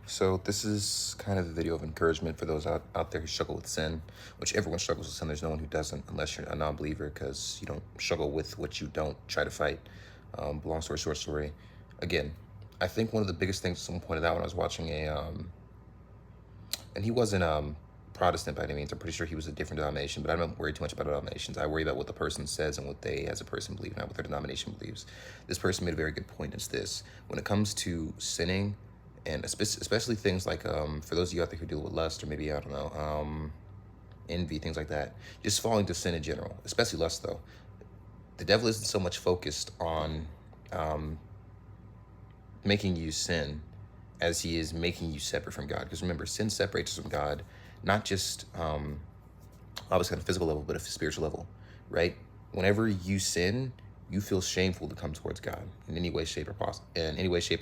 So this is kind of a video of encouragement for those out there who struggle with sin, which everyone struggles with sin. There's no one who doesn't, unless you're a non-believer, because you don't struggle with what you don't try to fight. Long story, short story. Again, I think one of the biggest things someone pointed out when I was watching and he wasn't Protestant by any means. I'm pretty sure he was a different denomination, but I don't worry too much about denominations. I worry about what the person says and what they as a person believe, not what their denomination believes. This person made a very good point. It's this: when it comes to sinning, and especially things like for those of you out there who deal with lust, or maybe I don't know, envy, things like that, just falling to sin in general, especially lust though. The devil isn't so much focused on um, making you sin as he is making you separate from God. Because remember, sin separates us from God, not just obviously on a physical level, but a spiritual level, right? Whenever you sin, you feel shameful to come towards God in any way, shape, or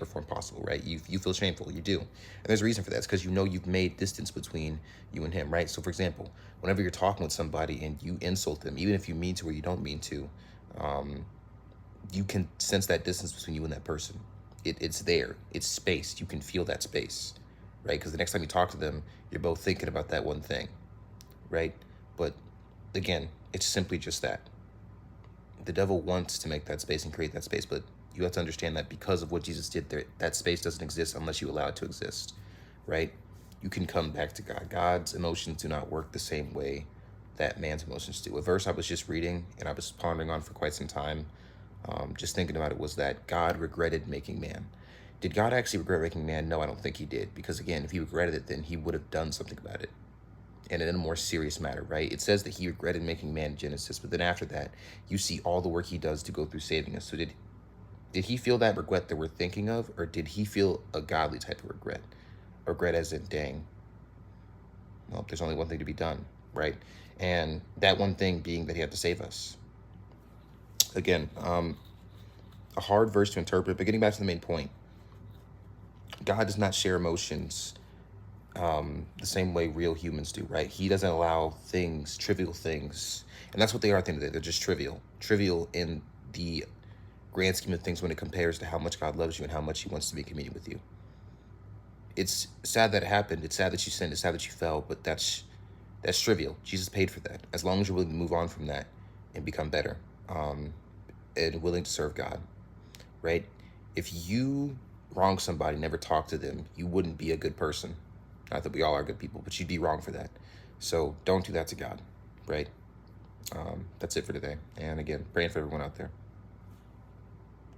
form possible, right? You feel shameful, you do, and there's a reason for that. It's because you know you've made distance between you and Him, right? So, for example, whenever you're talking with somebody and you insult them, even if you mean to or you don't mean to, um, you can sense that distance between you and that person. It's there. It's space. You can feel that space, right? Because the next time you talk to them, you're both thinking about that one thing, right? But again, it's simply just that. The devil wants to make that space and create that space, but you have to understand that because of what Jesus did there, that space doesn't exist unless you allow it to exist, right? You can come back to God. God's emotions do not work the same way that man's emotions do. A verse I was just reading and I was pondering on for quite some time, just thinking about it, was that God regretted making man. Did God actually regret making man? No, I don't think he did. Because again, if he regretted it, then he would have done something about it. And in a more serious matter, right? It says that he regretted making man in Genesis, but then after that, you see all the work he does to go through saving us. So did he feel that regret that we're thinking of, or did he feel a godly type of regret? Regret as in, dang, well, there's only one thing to be done, right? And that one thing being that he had to save us. Again, a hard verse to interpret, but getting back to the main point, God does not share emotions the same way real humans do, right? He doesn't allow things, trivial things, and that's what they are at the end of the day. They're just trivial in the grand scheme of things when it compares to how much God loves you and how much He wants to be in communion with you. It's sad that it happened. It's sad that you sinned. It's sad that you fell, but that's trivial. Jesus paid for that. As long as you're willing to move on from that and become better, and willing to serve God, right? If you wrong somebody, never talk to them, you wouldn't be a good person. Not that we all are good people, but you'd be wrong for that. So don't do that to God, right? That's it for today. And again, praying for everyone out there.